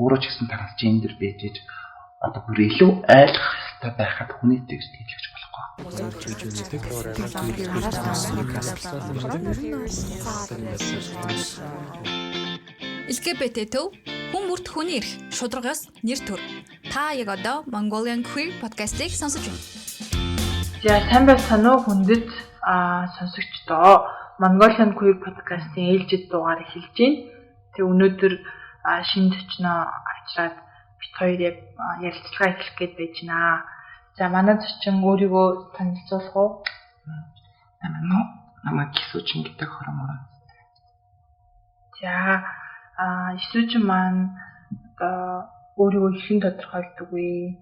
Өөрөө ч гэсэн трансгендер байж одоо бүр илүү ойлгох хэрэгтэй байхад хүний текст хэлж болохгүй. LGBT төв хүн бүрт хүний эрх шударгаас нэр төр. Та яг одоо Mongolian Queer podcast-ийг сонсож байна. За сайн байцгаана уу хүндэт сонсогчдоо. Mongolian Queer podcast-ийн ээлжид дугаар эхэлж байна. Тэг өнөөдөр шинэ зочноо авчираад бид хоёр яг ярилцлага эхлэх гээд байж байна. За манай зочин өөрийгөө танилцуулах уу? Намайг Исүүжин гэдэг хормоор. За Исүүжин маань одоо өөрийгөө хэрхэн тодорхойлдог вэ?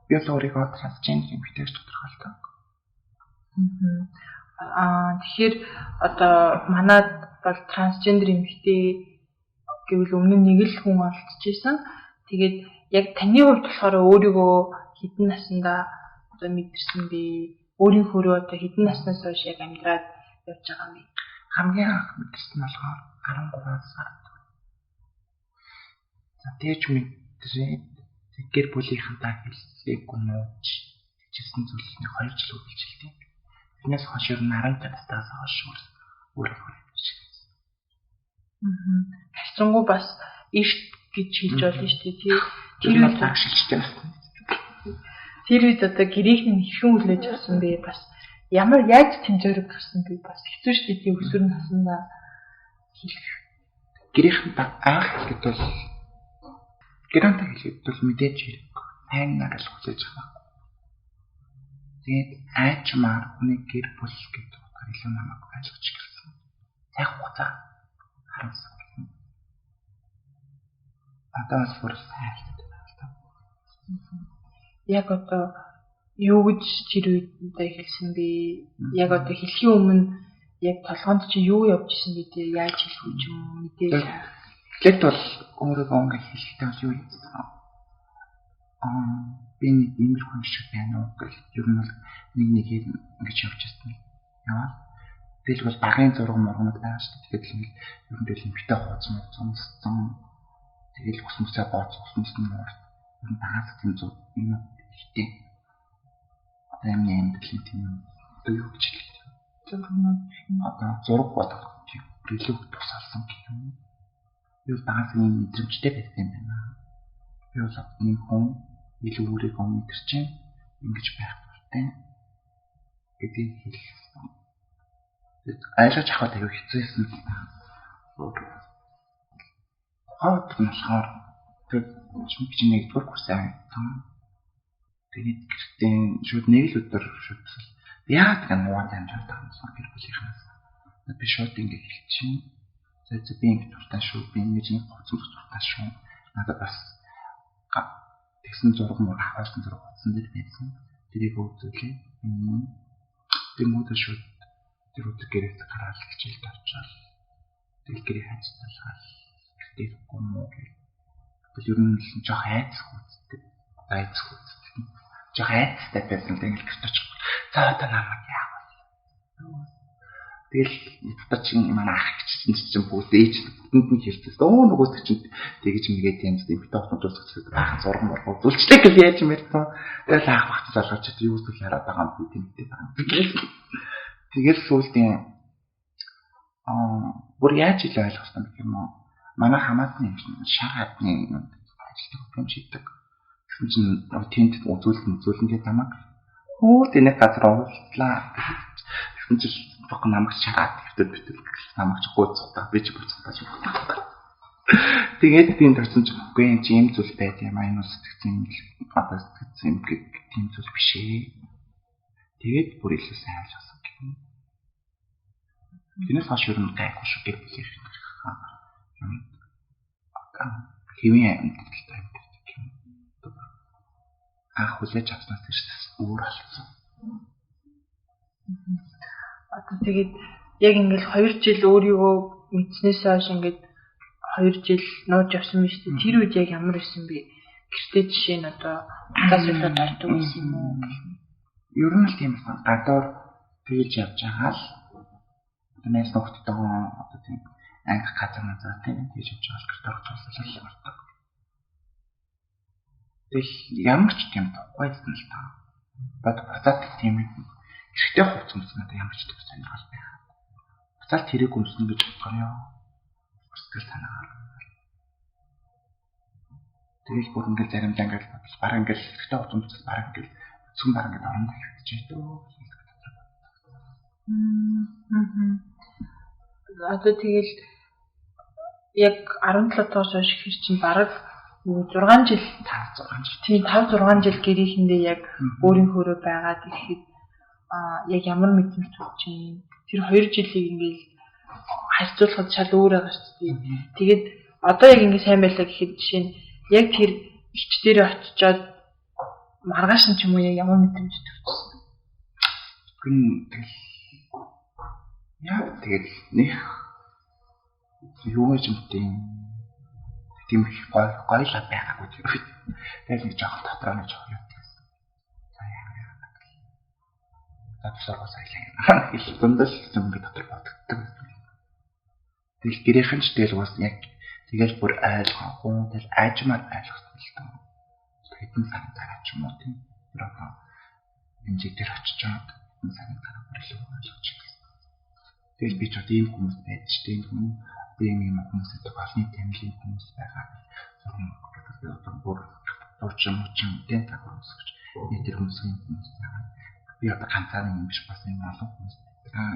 Би өөрийгөө трансгендер эмэгтэйг тодорхойлдог. Тэгэхээр одоо манад бол трансгендер эмэгтэй гэвэл өмнө нэг л хүн олдож исэн. Тэгээд яг таны хувьд болохоор өөрийгөө хэдэн наснда одоо мэдэрсэн бэ? Өөрийнхөө одоо хэдэн наснаас хойш яг амьдраад явж байгаа юм бэ? Хамгийн анх мэдэрсэн болохоор 13 сард. За тэгж мэдрээд гэр бүлийнхэнтэй хэлсээг гүнөөж хийжсэн зүйлсний 2 жил үргэлжилдэг. Тэрнээс хойш ер нь 10 танаас хойш өөрөө хийчихсэн. Хайцангу бас иш гэж хэлж болно шүү дээ тий. Тэр үед агшилчтэй байна. Тэр үед одоо гэрээхний хэрхэн хүлээж авсан бэ? Бас ямар яаж тэмцээрэг гарсан бэ? Бас хэцүү шүү дээ тий өсвөр наснаа хэлэх. Гэрээхэнтэй анх хэлэхэд бол гэрэнтэй хэлэхэд бол мэдээж хэрэг сайн нарал хүлээж авах. Тэгээд айчмаар хүний гэр бүл гэдэг утгаар илүү намайг ойлгож гэрсэн. Яг хугацаа харамсан. Одоо бүр сайн хэлдэг. Яг одоо юу гэж тэр үедээ хэлсэн бэ? Яг одоо хэлхийн өмнө яг толгойд чи юу явж исэн гэдэг яаж хэлэх вэ юм мэдээж. Тэгэд бол өөрийгөө ингээ хэлэхдээ бол юу хийсэн? Би нэг иймэрхүү шиг байна уу гэх ер нь бол нэг ингэж явж ирсэн. Яваа. Тэгэл бол багын зураг мургнууд байгаа шүү дээ. Тэгэл ер нь тэгэл эмхтэй хооцсон цомцсон. Тэгэл усмсаа бооцсон нь муур. Ер нь багаас тийм зүг юм ихтэй. Одоо юм амьдрал тийм одоо юу гэж хэлээ. Одоо зураг бодох тийм илүү тусалсан гэх юм. Би багаас юм мэдрэмжтэй байсан юм байна. Би бол нэг хүн илүү өөрийгөө мэдэрч ингэж байх хэрэгтэй гэдгийг хэлсэн. Айлгаж авах аюу хэцүүсэн. Хаад болохоор тэг чиний нэгдүгээр курсын айтан. Тэгээд гэртээ шууд нэг л өдөр шууд яагаад гэнэ муу амжаад байгаа юм гэр бүлийнхнаас. Би шууд ингэ хэлчихин. За би ингэ дуртай шүү. Би ингэж гоцсон дуртай шүү. Надад бас тэгсэн зураг мөр аваасан зураг утсан дээр байсан. Тэрийг үзүүлээ. Тэр мөдө шууд тэр өдөр гэрээс гараад хичээлд авчаал. Тэгэл гэрээ хайцлал. Тэр гомоо гэх. Тэр ер нь л жоох айцх үздэг. Жоох айцтай байсан тэгэл гэрт очих. За одоо намайг яах вэ? Тэгэл одоо чинь манай ах чинь бүгд ээж бүтэнд нь хэлсэн. Нөгөөс чинь тэгэж мэгээд юм зү битоохнууд үзүүлсэн. Баахан зураг моргоо үзүүлчихлээ гэж яаж юм ярьсан. Тэгэл ах багт залгаж чи юу зүйл хараад байгаа юм би тэмдэг байгаа. Тэгэл сүүлдээ бүр яаж ил ойлгосон гэх юм уу? Манай хамаатны шахаатны ажилтг юм шийдэг. Тэгсэн чинь тэнд үзүүлэн гэдэг намайг тэний газар орууллаа. Тэгсэн чинь бог намайг шахаад битүүл намайг ч гооцохтаа би ч буцахтаа шүү. Тэгээд тэнд очсон ч үгүй юм чи юм зүйл байд юм аа энэ сэтгцэн одоо сэтгцэн гэх тийм зүйл биш ээ. Тэгээд бүр илүү сайн ойлгосон гэх юм. Тэрнээс хойш юу гайхгүй шүү гэх юм. Хэмээ амьдралтай амьддаг юм. Анх хүлээж авснаас тэрс өөр болсон. Одоо тэгээд яг ингээл 2 жил өөрийгөө мэдснээс хойш ингээд 2 жил нууж явсан биз дээ. Тэр үед яг ямар байсан бэ? Гэртээ жишээ нь одоо асуудлууд ордог байсан юм уу? Ер нь л тийм байна. Гадуур тэгэлж явж байгаа л одоо найз нөхдөдөө одоо тийм анги газар назар тийм тийж явж байгаа гэрт орж байгаа л мартаг. Тэгэл ямар ч юм тухайсан л та. Бод буцаад тийм эрэгтэй хувцас өмснөд ямар ч төв сонирхол байх. Буцаад тэрийг өмснө гэж бодохоор ёо. Сэтгэл санаагаар. Тэгэл бүр ингээл заримдаа ингээл бараг ингээл эрэгтэй хувцас өмснөд бараг ингээл бүцгэн бараг ингээд оронд хэвчээ дөө. Одоо тэгэл яг 17 доос хойш ихэр чинь бараг 6 жил 5 6 жил. Тийм 5 6 жил гэрээхэндээ яг өөрийнхөөрөө байгаад ирэхэд яг ямар мэдрэмж төрж чинь тэр 2 жилийг ингээл харьцуулахад шал өөр байгаа шүү дээ. Тэгээд одоо яг ингэ сайн байлаа гэхэд жишээ нь яг тэр ичч дээр очичоод маргааш нь ч юм уу яг ямар мэдрэмж төрчихсөн. Гүн тэгэл яа тэгэл нэх юу ч юм тийм их гоёлаа байгаагүй тэр үед. Тэгэл нэг жоох дотроо нэг жоох юм гэсэн. За яа. Татсараа сайлаа. Их дундас юм дотор боддог. Тэгэл гэрийнхэн ч тэгэл бас яг тэгэл бүр ойлгохгүй тэгэл аажмаар ойлгосон л тоо. Хэдэн цаг дараа ч юм уу тийм. Тэр одоо энэ дээр очичоод энэ цаг дараа бүр илүү ойлгож ирсэн. Тэгэл би ч одоо ийм хүмүүс байж тийм хүмүүс ийм хүмүүстэй голны тэмдэглэлийн хүмүүс байгаа. Одоо бүр дуучин тийм та хүмүүсч энэ хүмүүсийн хүмүүс байгаа. Би одоо ганцаараа юм биш бас юм олон хүмүүс байгаа.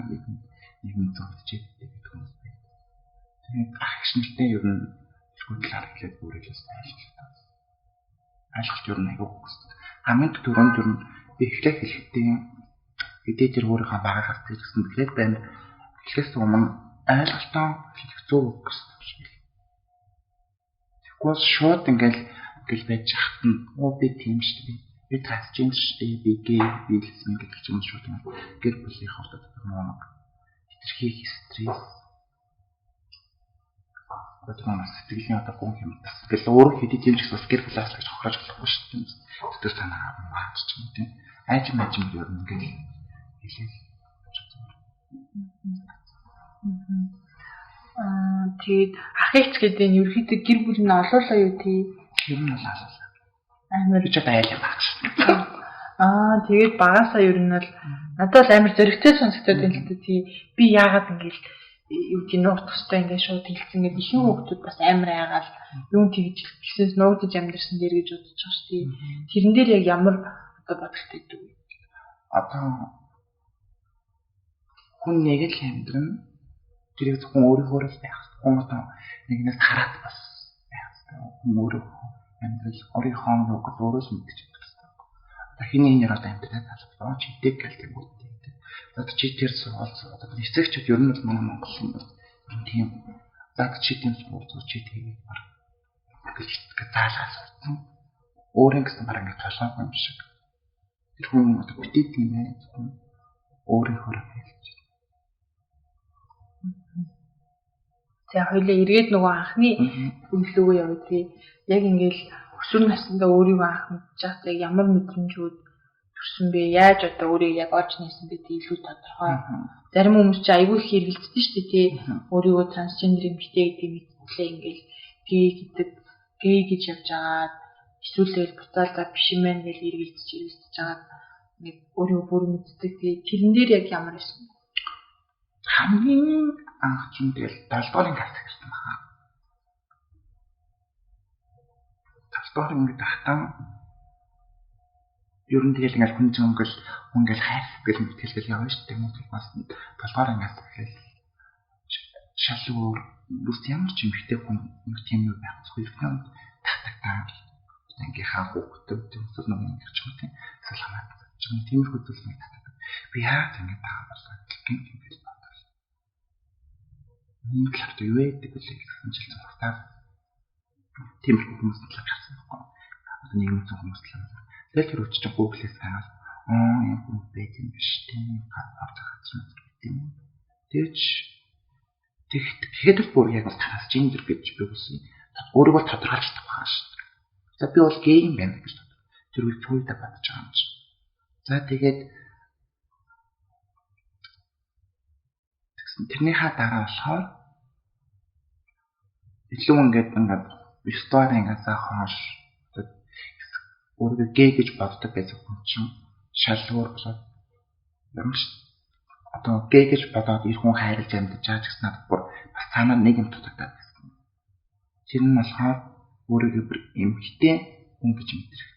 Нэг зөвчтэй гэдэг хүмүүс байна. Тэгээд агш нэртэй ер нь хөдөлгөөн хэлээд бүрэлдэхүүн ажилладаг. Ашиглалт ер нь аягүй хөсдөг. Хамгийн түрүүнд ер нь би эхлээд хэлэхдээ хэдий тэр өөрийнхөө багаар хардаг гэсэн тэгэхээр байна. Эхлээс өмнө ойлголтоо хэлэх зөв үг гэсэн юм. Тэгвэл шууд ингээл байж хат нь би тийм шүү дээ. Би трансгендер шүү дээ. Би гей билсэн гэдэг ч юм шууд гэр бүлийн хавтад мөн хитрхи стресс одоо сэтгэлийн одоо гүн юм. Тэгэл өөрөө хэдий тийм ч гэсэн гэр бүлээс гэж хохирож болохгүй шүү дээ. Сэтгэл санаа авч юм тийм. Айж мажим ер нь ингээл хэлээ. Тэгээд ах эгч гэдэг нь ерөөхдөө гэр бүл нь олоолаа юу тий? Ер нь олоолаа. Амар ч одоо айлаа багш. Тэгээд багасаа ер нь бол надад амар зөрөгтэй сонсогдоод байна л да тий. Би яагаад ингээл юу тийм нуух тустай ингээд шууд хэлсэн гэдэг ихэнх хүмүүс бас амар айгаал юун тэгж гисээс нуугдж амьдэрсэн дээр гэж бодож байгаа шүү дээ. Тэрэн дээр яг ямар одоо бодолтой гэдэг вэ? Одоо хүн нэг л амьдрын тэрийг зөвхөн өөрийнхөө л байх. Хүн одоо нэгнээс хараад бас байх. Хүн өөрийнхөө амьдрал өөрийнхөө нүг өөрөөс мэдчих хэрэгтэй. Одоо хиний нэр одоо амьдраад албаа чидэг гэлтэй бүгд. Одоо чи тэр сургууль одоо нэцэгчд ер нь бол манай Монголын тийм зад чи тийм сургууль чи тэгээд гэж заалгаас утсан. Өөрийн гэсэн бараг ингэ толгой юм шиг. Тэр хүн одоо битээ тийм ээ. Өөрийнхөө хэлж. За хоёлаа эргээд нөгөө анхны үйлдэлөө яваад тий. Яг ингээл өсвөр насндаа өөрийгөө анх мэдчихэж яг ямар мэдрэмжүүд төрсөн бэ? Яаж одоо өөрийг яг олж нээсэн бэ тий илүү тодорхой. Зарим хүмүүс ч айгүй их хэрэгэлдэж штэ тий. Өөрийгөө трансгендер эмэгтэй гэдэг мэдтлээ ингээл гей гэдэг гей гэж явж агаад эсвэл буцаал за биш юм байна гэж эргэлдэж агаад нэг өөрийгөө бүр мэддэг тий. Тэрэн дээр яг ямар байсан бэ? Хамгийн анх чинь тэгэл 7 дуурын класс гэсэн байна. 7 дугаар ингээд ахтан ер нь тэгэл ингээл хүн ингээл хайр гэл мэтгэлгээл явна шүү дээ. Мөн бас 7 дугаар ангиас тэгэл шал өөр бүс ямар ч юм ихтэй хүн нэг тийм юу байх зөвхөн татагтаа ингээ хаа хөөхтэй төсөл нэг юм гэж юм тийм салханаа. Тиймэрхүү зүйлсийг татдаг. Би яа ингэ байгаа болоо гин ингэж бодож. Нэг л юу гэдэг вэ гэсэн чил зүгтаа. Тиймэрхүү хүмүүс л гарсан байхгүй. Одоо нэг юм хүмүүс л. Тэгэл тэр үуч чинь Google-ээс хараад юм хүн байт юм биш тийм авцгацсан тийм. Тэгэхэд бүр яг трансгендер гэж би үсэн. Өөрийгөө тодорхойлж байгаа шүү дээ. За би бол гей юм байна гэж боддог. Тэр үл түүнтэй бодож байгаа юм чинь. За тэгээд тэрнийхээ дараа болохоор илүү ингээд истори ингээд заахаш өөрийгөө гей гэж боддог байсан хүн чинь шалгуур болоод ямар ч одоо гей гэж бодоод их хүн хайрлаж амьдж байгаа ч гэсэн надад бүр бас цаанаа нэг юм дутагдаад байсан. Тэр нь болохоор өөрийгөө бүр эмхтэй хүн гэж мэдэрх.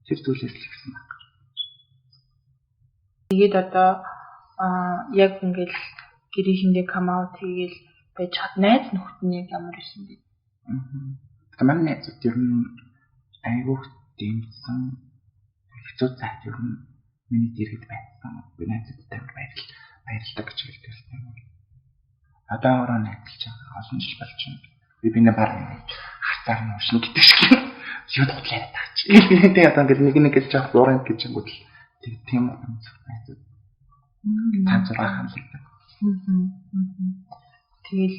Тэр зүйлээс л гэсэн байна. Тэгээд одоо яг ингээл гэрээхэндээ come out хийгээл байж чад найз нөхд нь яг ямар байсан бэ? Таман найзууд ер нь айгуух дэмсэн хэцүү цайд ер нь миний дэргэд байсан. Би найзуудтай баярлалаа гэж хэлдэг юм. Одоо өөрөө найзалж байгаа олон жил болж байна. Би бинэ баг хасаар нь уушна гэдэг шиг юу дутлаад таач. Ингээдээ одоо нэг гэж жаах дуурай гэж юм тийм юм найзууд. Танцлах хамлагдав. Тэгэл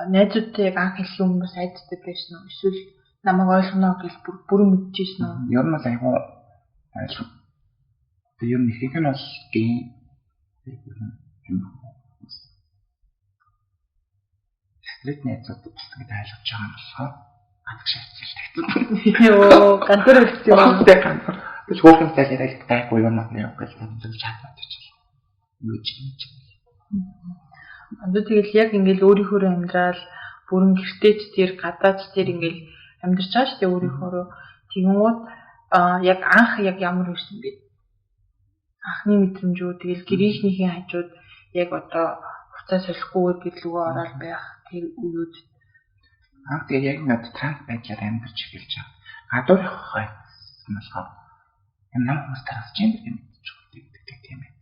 Найзуудтай яг анх хэлсэн хүмүүс айдтай байсан уу? Эсвэл намайг ойлгоно гэж бүрэн мэдчихсэн үү? Ер нь айгуу ойлгоо. Тэгээ ер нь ихэнх нь бол гей юм. Стрит найзууд бас ингэ ойлгож байгаа юм болохоор гадаг шаардлага тавьсан. Йоо, гантар өгсөн юм. Тэг хөөрхөн талаар гайгүй юм аа гэж хэлж чадаад байна. Юу ч юм. Одоо тэгэл яг ингээл өөрийнхөө амьдрал бүрэн гэртеч тэр гадаач тэр ингээл амьдарч байгаа шүү дээ өөрийнхөө. Тэгмүүд яг анх яг ямар байсан бэ? Анхны мэдрэмжүүд тэгэл гэрийнхнийхээ хажууд яг одоо хуцаа солихгүйгээр гэрлүүгөө ороод байх тэр үеуд. Тэгээд яг над транс байдлаар амьдарч эхэлж байгаа. Гадуур явах юм болохоор юм хүмүүс трансгендер юм гэж хэлдэг тийм ээ.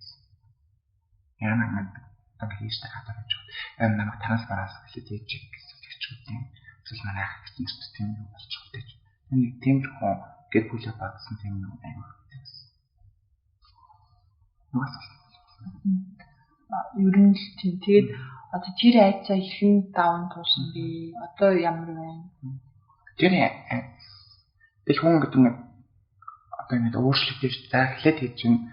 Яна хийжтэй гадар гэж байна. Намайг транс бараас хэлээд ээж гэсэн юм. Эсвэл манай ах гэсэн тийм юм болчих үү гэж. Нэг тийм хүн гэр бүлээ бадсан тийм юм аймаг гэсэн. Ер нь л тийм. Тэгээд одоо тэр айцаа ихэн даван туусан би одоо ямар байна? Тэр хүн гэдэг нь одоо ингэ өөрчлөгдөж захиалт хийж чинь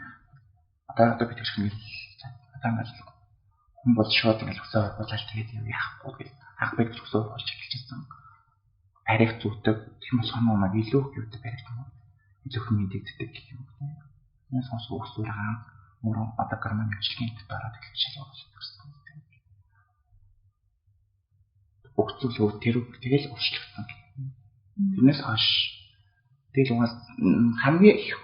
одоо бид гэх юм одоо хүн бол шууд ингэ өсөө болоод тэгээд юм яахгүй гэж ах бай гэж өсөө болж эхэлчихсэн. Арих зүтэг тийм соноо маг илүү их юутай барих юм. Илүү их мэдэгддэг гэх юм. Энэ сонс өсвөр хаан мөрөн одоо гормон хэмжлэгийн дараад эхэлж шалгуулсан. Өгцөл тэр тэгэл өөрчлөгдсөн. Тэрнээс хойш тэгэл угаас хамгийн их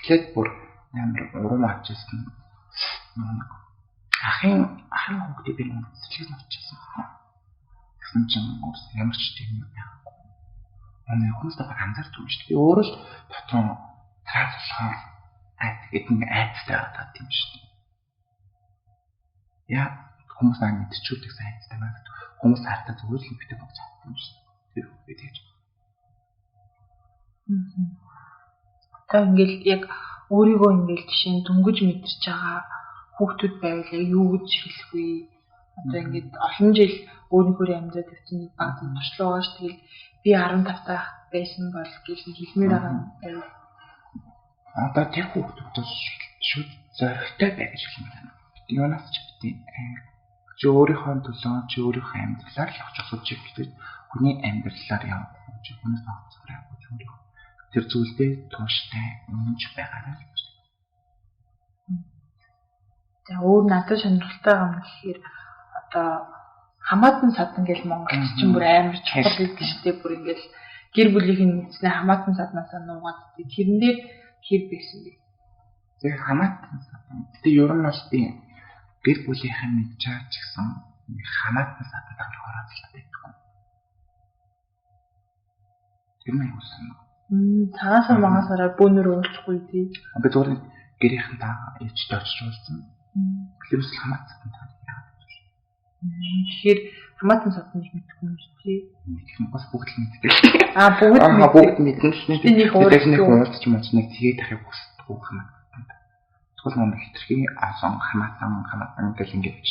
эхлээд бүр амар урам авчихсан. Ахын хүүхдээ би нэг сэтгэл навчсан. Тэгсэн чинь ямар ч тийм юм байхгүй. Манай хүмүүстэй анзаарч байгаа юм шүү дээ. Би өөрөө л дотор траалхаар эдгээр айцтай байгаа тийм шүү дээ. Яа хүмүүс аа мэдчихүүлдэг сайнтай байна. Хүмүүс хартаа зүгээр л битээ болж байгаа юм шүү дээ. Тэр үгүй тэгж. Одоо ингээл яг өөрийгөө ингээл жишээ нь дөнгөж мэдэрч байгаа хүүхдүүд байвал юу гэж хэлэх вэ? Одоо ингээд олон жил өөрийнхөө амьдрал тавьсан нэг баг туршлага ш тэгэл би 15 тах байсан бол гэж хэлмээр байгаа юм байв. Одоо тэр хүүхдүүд шууд зоригтой байх гэж байна. Юунаас ч битээ чи өөрийнхөө төлөө чи өөрийнхөө амьдралаар л явж асууж гэдэг хүний амьдралаар явах чи хүнээс авцгаар явах өөрийнхөө тэр зүйлдээ тууштай үнэнч байгаарай. За өөр надад сонирхолтой юм гэхээр одоо хамаатан садан гэж Монголд ч бүр амар чухал гэдэг шүү дээ. Бүр ингээл гэр бүлийнх нь мэдснэ хамаатан саднасаа нуугаад тэрэн дээр хэр бийсэн бэ? Тэр хамаатан садан. Тэгээ ер нь бол тийм гэр бүлийнхэн мэдж байгаа ч гэсэн хамаатан садан тавхараад л байдаг. Тэр нь юусан? Цаасаа магасаараа бөөнөр уулзахгүй тий. Би зүгээр гэрийнхэн та ичд очиж уулзсан. Тэрс хамаатан садан яагаад вэ? Тэгэхээр хамаатан садан их мэдгүй юм шүү тий. Мэдэх бас бүгд л мэддэг. Бүгд мэднэ шүү дээ. Тэгээд нэг уулзч мууч нэг тэгээд ахыг хүсдэггүй хамаатан. Тэгвэл мөн хитрхи асон хамаатан гэж ингэж хэлж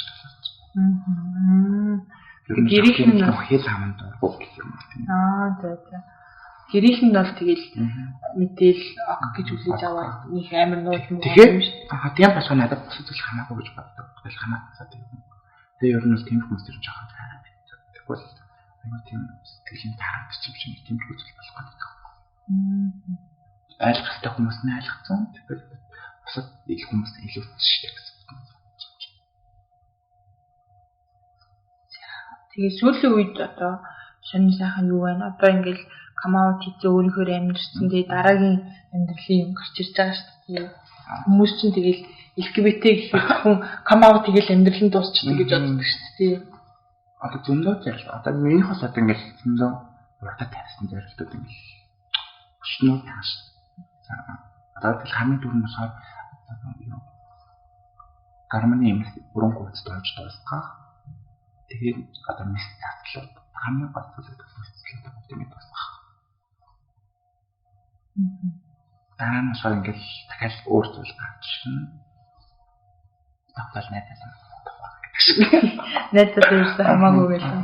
байна. Гэрийнхэн нь хэл хамаанд бүгд юм. За. Гэрийнхэн нь бол тэгэл мэдээл ог гэж үлээж аваад нэг амар нууд юм шүү дээ. Тийм бас надад бас зүйл хамаагүй гэж боддог. Тэгэл хамаатан сад юм. Тэгээ ер нь бол тийм хүмүүс төрж байгаа юм байна. Тэгвэл аюу тийм сэтгэлийн таамаг юм шиг тийм зүйл болох гэдэг. Ойлгохтой хүмүүс нь ойлгоцсон. Тэгэхээр бусад их хүмүүс илүү шүү дээ. Тэгээ сүүлийн үед одоо шинэ сайхан юу байна? Одоо ингээл камаут хийцээ өөрийнхөө амьдэрсэн. Тэгээ дараагийн амьдралын юм гарч ирж байгаа шүү дээ. Хүмүүс чинь тэгэл LGBT гэхэд хүн камаут тэгэл амьдрал нь дуусчихдаг гэж боддог шүү дээ. Одоо зөндөө зэрэг одоо минийх бол одоо ингээл зөндөө уртаа тавьсан зэрэгтүүд ингээл өчнөө тааш. Одоо тэгэл хамгийн дөрөв нь болохоор гарманы юм бүрэн гүйц тоож дуусгах. Тэгээд одоо мэс таслууд хамгийн гол зүйл төсөлтөд бүгдийг дуусгах. Дараа нь болохоор ингээл дахиад өөр зүйл гарч ирнэ. Тогтоол найдаа. Найдаа ерөөсөө хамаагүй байлаа.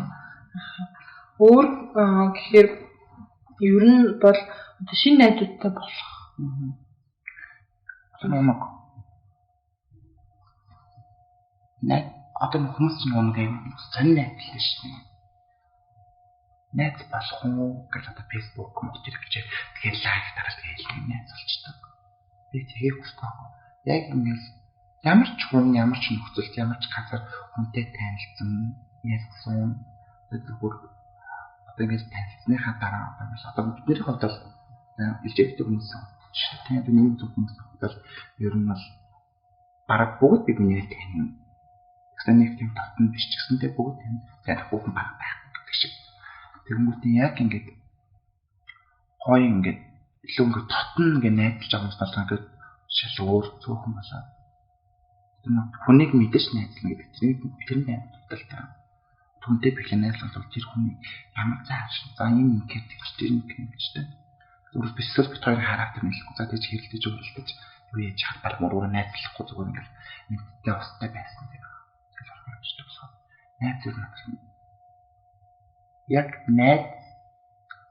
Өөр гэхээр ер нь бол шинэ найдуудтай болох. Намаг. Одоо хүмүүс ч нэг сонь найдалтай шүү дээ. Найз болох уу гэж одоо Facebook коммент хийчихээ. Тэгэхээр лайк дараад хэлсэн найз болчтой. Би тэгээд хүсэхгүй. Яг ингэж ямар ч хүн ямар ч нөхцөлд ямар ч газар хүнтэй танилцсан, ярьсан. Тэгвэл одоо ингэж танилцсныхаа дараа одоо бидний хувьд бол LGBT хүмүүс шүү. Тэгээд нэг зөв хүмүүс бол ер нь бол бараг бүгд бидний тань. Тэгсэн нэг тийм татна биш ч гэсэнтэй бүгд таних бүхэн баг байхгүй гэдэг шиг. Тэгмүүдийн яг ингээд хой ингээд илүү ингээд татна гэж найдаж байгаа хүмүүс бол ингээд шал өөр цөөхөн болоод хүнийг мэдэж найзлна гэдэг чинь тэр найдвартай та. Түнтэй бэлэн найзлах тэр хүний ямар зааш за юм гэдэг чинь тэр юм гэжтэй. Зүгээр бисэл бит хоёр характер нэлэхгүй за тийж хэрэлдэж өгөлдөж юу яаж хатаар мөрөөр найзлахгүй зүгээр ингээд нэгтэй устай байсан гэх. Найз зүйл нь яг найз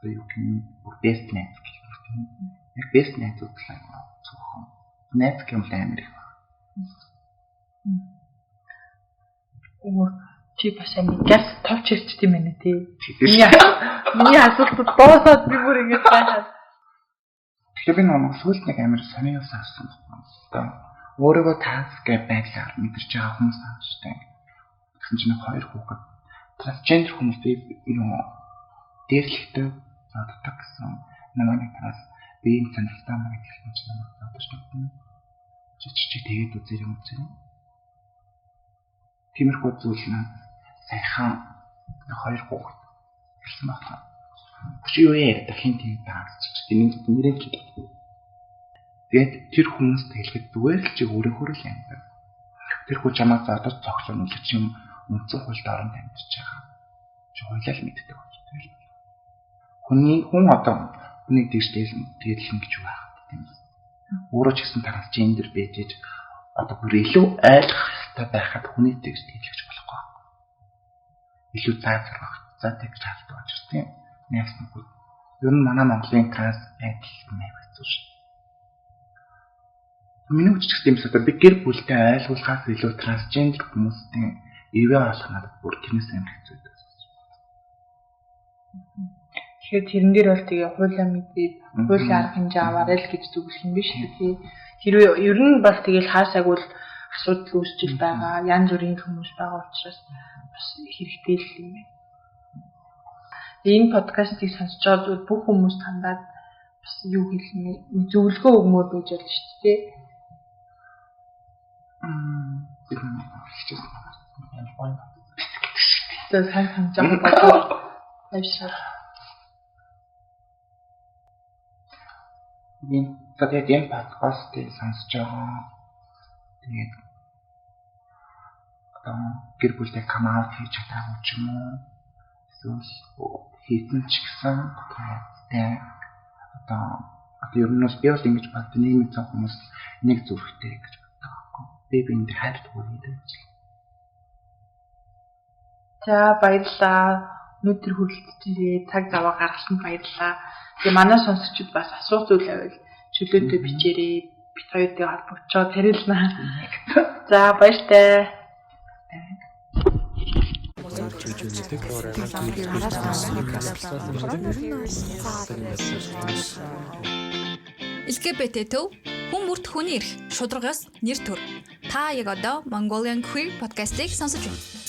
юу гэх бэст найз гэх юм. Яг бэст найз утлаа цохон. Найз гэмэл амар их. Чи бас амигаас товч ирчт юм байна тий. Миний асуултад доосоод би бүр ингэж байхад. Тэгэхээр би нэг сүүлд нэг амар сониос авсан байна. Өөрийгөө таск гэж байдлаар мэдэрч байгаа хүмүүс ааштай. Тэгсэн чинь хоёр хүүхэд трансгендер хүмүүс юм дээрлэгтэй заддаг гэсэн намайг тас биеийн сонирхолтой маяг хэлсэн чинь намайг задаж байна. Чи тэгээд үзэр юм үзэр. Тиймэрхүү зүйл нь сайхан хоёр хүүхэд хэлсэн байна. Чи юу яа дахин тийм таарч чинь нэрээ чи. Тэгээд тэр хүмүүст хэлэхэд зүгээр л чи өөрөөр л юм байна. Тэр хүн чамаа задаж цогцсон үлч юм үнцэн хуульд орон амьдарч байгаа. Чи хуйлаа л мэддэг байна. Хүн одоо хүнийг дэвшлэн гэж юу байх тийм. Өөрөө ч гэсэн трансгендер байж одоо бүр илүү ойлгох хэрэгтэй байхад хүнийг дэвшлж болохгүй. Илүү заазар байх. За тэгж хавтаж байна тийм. Нэс нэг. Ер нь манай Монголын транс байдал нэмэх зүйл шүү. Миний үчигч юм шиг би гэр бүлтэй ойлгуулахаас илүү трансгендер хүмүүсийн ивэ олох надад бүр тэрнээс амар хэцүү байдаг. Тэгэхээр тэрэн дээр бол тэгээ хуулиа мэдээд хуулийн арга хэмжээ аваарай л гэж зүгэх юм биш үү? Хэрвээ ер нь бол тэгээл хаасааг бол асуудал үүсчил байгаа, янз бүрийн хүмүүс байгаа учраас бас хэрэгтэй л юм байна. Энэ подкастыг сонсож байгаа бүх хүмүүс тандаад бас юу хэлнэ зөвлөгөө өгмөр байж болно шүү дээ. За сайн жаа бодоо. Авшаа. Тэгээд энэ подкастыг сонсож байгаа. Тэгээд одоо гэр бүлтэй камаут хийж чадаагүй ч юм уу. Эсвэл хийсэн ч гэсэн тэгээд одоо ер нь бол би бол ингэж боддог нийгмийн цог хүмүүс нэг зүрхтэй гэж боддог байхгүй. Би энд хайртай байдаг. За баярлалаа. Өнөөдөр хүрэлцээрээ цаг зав гаргасан баярлалаа. Тэгээ манай сонсогчид бас асуух зүйл байвал чөлөөтэй бичээрэй. Бид хоёртой холбогдчихоо тарилнаа. За баяртай. LGBT төв хүн бүрт хүний эрх шударгаас нэр төр. Та яг одоо Mongolian Queer podcast-ийг сонсож байна.